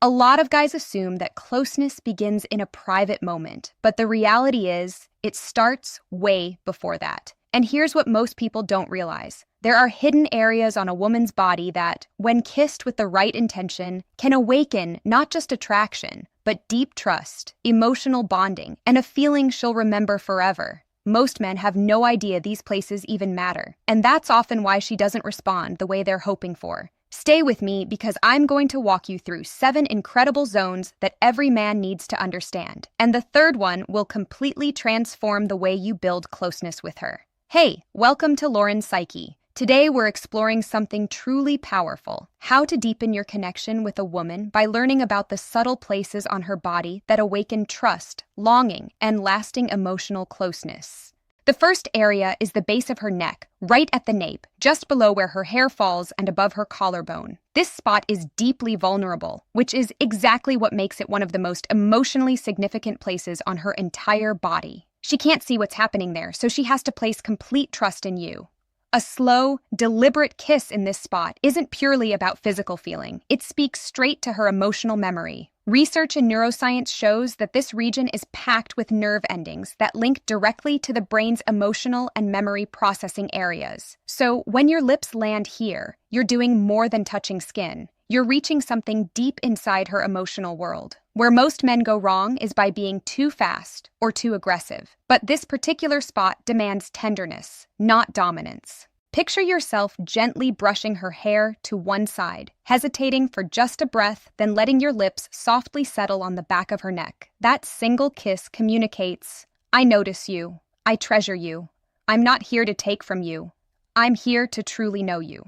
A lot of guys assume that closeness begins in a private moment, but the reality is, it starts way before that. And here's what most people don't realize. There are hidden areas on a woman's body that, when kissed with the right intention, can awaken not just attraction, but deep trust, emotional bonding, and a feeling she'll remember forever. Most men have no idea these places even matter, and that's often why she doesn't respond the way they're hoping for. Stay with me because I'm going to walk you through 7 incredible zones that every man needs to understand, and the third one will completely transform the way you build closeness with her. Hey, welcome to Laurin's Psyche. Today we're exploring something truly powerful: how to deepen your connection with a woman by learning about the subtle places on her body that awaken trust, longing, and lasting emotional closeness. The first area is the base of her neck, right at the nape, just below where her hair falls and above her collarbone. This spot is deeply vulnerable, which is exactly what makes it one of the most emotionally significant places on her entire body. She can't see what's happening there, so she has to place complete trust in you. A slow, deliberate kiss in this spot isn't purely about physical feeling. It speaks straight to her emotional memory. Research in neuroscience shows that this region is packed with nerve endings that link directly to the brain's emotional and memory processing areas. So when your lips land here, you're doing more than touching skin. You're reaching something deep inside her emotional world. Where most men go wrong is by being too fast or too aggressive. But this particular spot demands tenderness, not dominance. Picture yourself gently brushing her hair to one side, hesitating for just a breath, then letting your lips softly settle on the back of her neck. That single kiss communicates, "I notice you. I treasure you. I'm not here to take from you. I'm here to truly know you."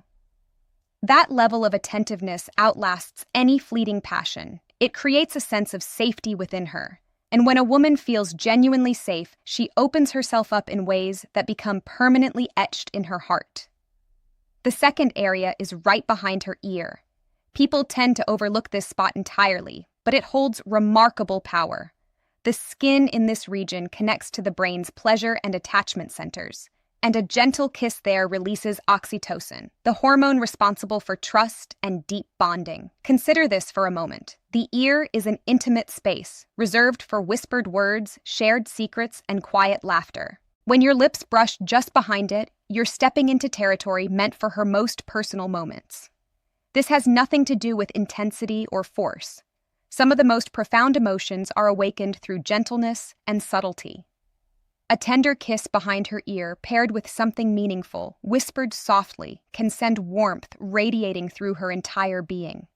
That level of attentiveness outlasts any fleeting passion. It creates a sense of safety within her. And when a woman feels genuinely safe, she opens herself up in ways that become permanently etched in her heart. The second area is right behind her ear. People tend to overlook this spot entirely, but it holds remarkable power. The skin in this region connects to the brain's pleasure and attachment centers, and a gentle kiss there releases oxytocin, the hormone responsible for trust and deep bonding. Consider this for a moment. The ear is an intimate space, reserved for whispered words, shared secrets, and quiet laughter. When your lips brush just behind it, you're stepping into territory meant for her most personal moments. This has nothing to do with intensity or force. Some of the most profound emotions are awakened through gentleness and subtlety. A tender kiss behind her ear, paired with something meaningful, whispered softly, can send warmth radiating through her entire being.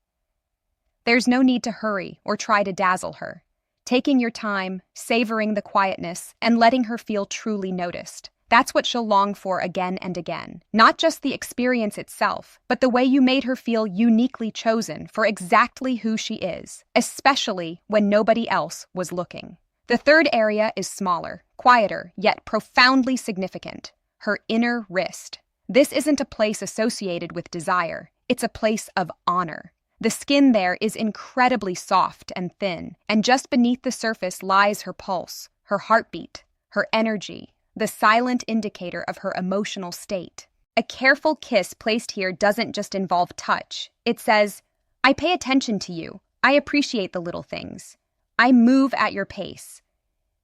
There's no need to hurry or try to dazzle her. Taking your time, savoring the quietness, and letting her feel truly noticed. That's what she'll long for again and again. Not just the experience itself, but the way you made her feel uniquely chosen for exactly who she is, especially when nobody else was looking. The third area is smaller, quieter, yet profoundly significant: her inner wrist. This isn't a place associated with desire. It's a place of honor. The skin there is incredibly soft and thin, and just beneath the surface lies her pulse, her heartbeat, her energy, the silent indicator of her emotional state. A careful kiss placed here doesn't just involve touch. It says, "I pay attention to you. I appreciate the little things. I move at your pace."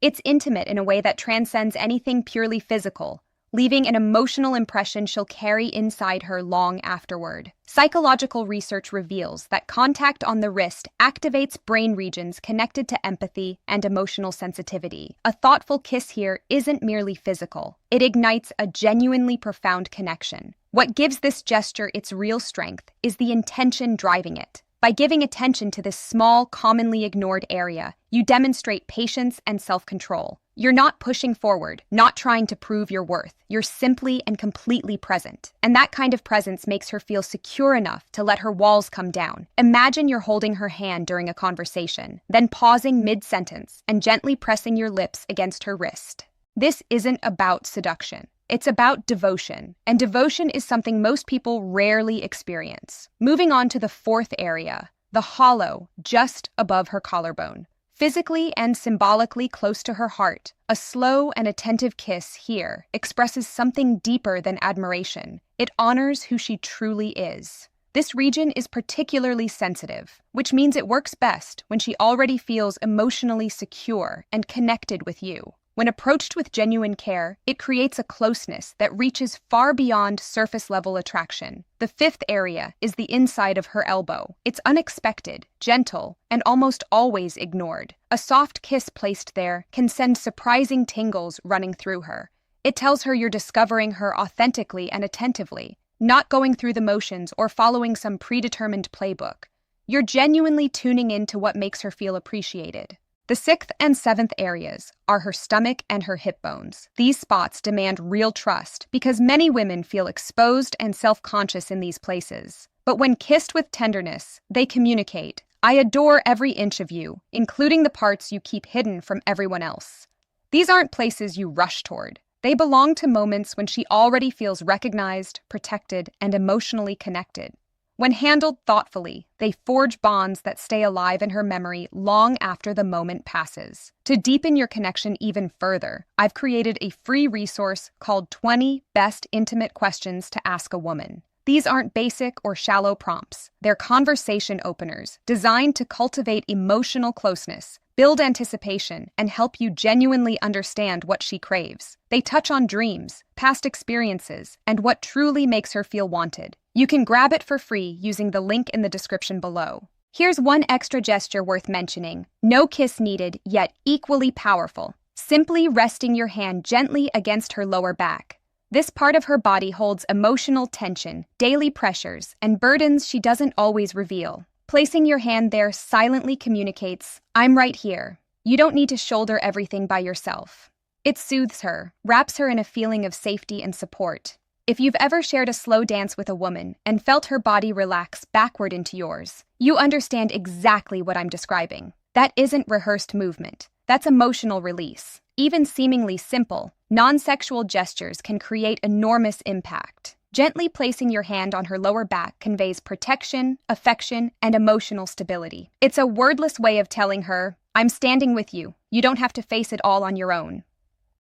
It's intimate in a way that transcends anything purely physical, leaving an emotional impression she'll carry inside her long afterward. Psychological research reveals that contact on the wrist activates brain regions connected to empathy and emotional sensitivity. A thoughtful kiss here isn't merely physical. It ignites a genuinely profound connection. What gives this gesture its real strength is the intention driving it. By giving attention to this small, commonly ignored area, you demonstrate patience and self-control. You're not pushing forward, not trying to prove your worth. You're simply and completely present. And that kind of presence makes her feel secure enough to let her walls come down. Imagine you're holding her hand during a conversation, then pausing mid-sentence and gently pressing your lips against her wrist. This isn't about seduction. It's about devotion, and devotion is something most people rarely experience. Moving on to the fourth area, the hollow just above her collarbone. Physically and symbolically close to her heart, a slow and attentive kiss here expresses something deeper than admiration. It honors who she truly is. This region is particularly sensitive, which means it works best when she already feels emotionally secure and connected with you. When approached with genuine care, it creates a closeness that reaches far beyond surface-level attraction. The fifth area is the inside of her elbow. It's unexpected, gentle, and almost always ignored. A soft kiss placed there can send surprising tingles running through her. It tells her you're discovering her authentically and attentively, not going through the motions or following some predetermined playbook. You're genuinely tuning into what makes her feel appreciated. The sixth and seventh areas are her stomach and her hip bones. These spots demand real trust because many women feel exposed and self-conscious in these places. But when kissed with tenderness, they communicate, "I adore every inch of you, including the parts you keep hidden from everyone else." These aren't places you rush toward. They belong to moments when she already feels recognized, protected, and emotionally connected. When handled thoughtfully, they forge bonds that stay alive in her memory long after the moment passes. To deepen your connection even further, I've created a free resource called 20 Best Intimate Questions to Ask a Woman. These aren't basic or shallow prompts. They're conversation openers designed to cultivate emotional closeness, build anticipation, and help you genuinely understand what she craves. They touch on dreams, past experiences, and what truly makes her feel wanted. You can grab it for free using the link in the description below. Here's one extra gesture worth mentioning. No kiss needed, yet equally powerful. Simply resting your hand gently against her lower back. This part of her body holds emotional tension, daily pressures, and burdens she doesn't always reveal. Placing your hand there silently communicates, "I'm right here. You don't need to shoulder everything by yourself." It soothes her, wraps her in a feeling of safety and support. If you've ever shared a slow dance with a woman and felt her body relax backward into yours, you understand exactly what I'm describing. That isn't rehearsed movement. That's emotional release. Even seemingly simple, non-sexual gestures can create enormous impact. Gently placing your hand on her lower back conveys protection, affection, and emotional stability. It's a wordless way of telling her, "I'm standing with you. You don't have to face it all on your own."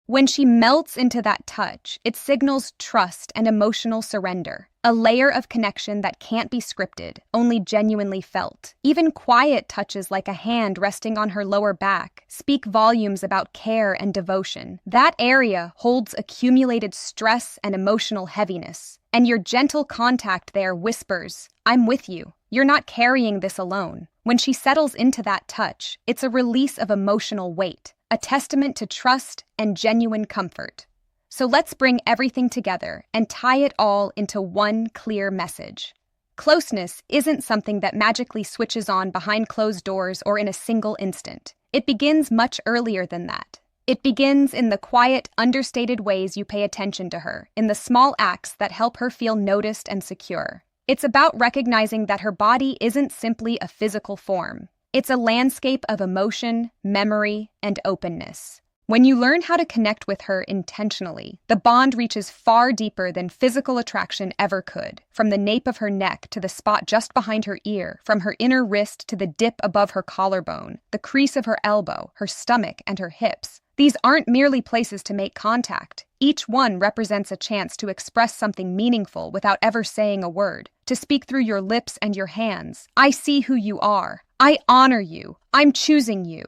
When she melts into that touch, it signals trust and emotional surrender, a layer of connection that can't be scripted, only genuinely felt. Even quiet touches like a hand resting on her lower back speak volumes about care and devotion. That area holds accumulated stress and emotional heaviness, and your gentle contact there whispers, "I'm with you. You're not carrying this alone." When she settles into that touch, it's a release of emotional weight, a testament to trust and genuine comfort. So let's bring everything together and tie it all into one clear message. Closeness isn't something that magically switches on behind closed doors or in a single instant. It begins much earlier than that. It begins in the quiet, understated ways you pay attention to her, in the small acts that help her feel noticed and secure. It's about recognizing that her body isn't simply a physical form. It's a landscape of emotion, memory, and openness. When you learn how to connect with her intentionally, the bond reaches far deeper than physical attraction ever could. From the nape of her neck to the spot just behind her ear, from her inner wrist to the dip above her collarbone, the crease of her elbow, her stomach, and her hips. These aren't merely places to make contact. Each one represents a chance to express something meaningful without ever saying a word, to speak through your lips and your hands. "I see who you are. I honor you. I'm choosing you."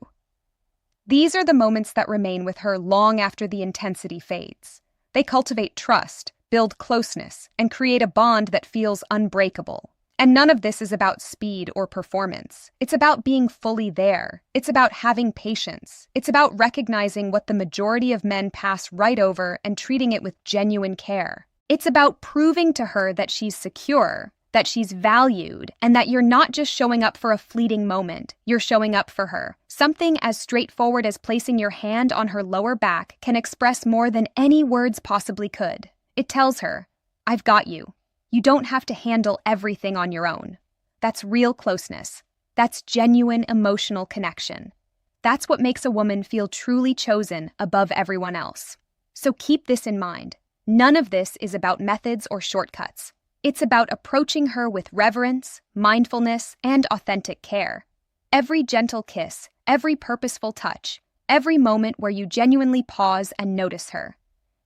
These are the moments that remain with her long after the intensity fades. They cultivate trust, build closeness, and create a bond that feels unbreakable. And none of this is about speed or performance. It's about being fully there. It's about having patience. It's about recognizing what the majority of men pass right over and treating it with genuine care. It's about proving to her that she's secure, that she's valued, and that you're not just showing up for a fleeting moment, you're showing up for her. Something as straightforward as placing your hand on her lower back can express more than any words possibly could. It tells her, "I've got you. You don't have to handle everything on your own." That's real closeness. That's genuine emotional connection. That's what makes a woman feel truly chosen above everyone else. So keep this in mind. None of this is about methods or shortcuts. It's about approaching her with reverence, mindfulness, and authentic care. Every gentle kiss, every purposeful touch, every moment where you genuinely pause and notice her.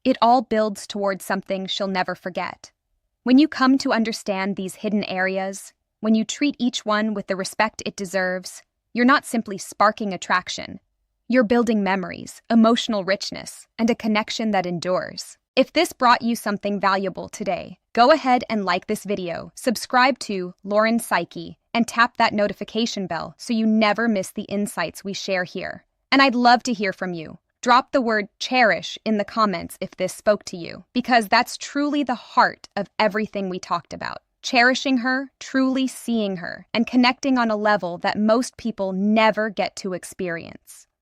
It all builds towards something she'll never forget. When you come to understand these hidden areas, when you treat each one with the respect it deserves, you're not simply sparking attraction. You're building memories, emotional richness, and a connection that endures. If this brought you something valuable today, go ahead and like this video, subscribe to Laurin Psyche, and tap that notification bell so you never miss the insights we share here. And I'd love to hear from you. Drop the word cherish in the comments if this spoke to you, because that's truly the heart of everything we talked about. Cherishing her, truly seeing her, and connecting on a level that most people never get to experience.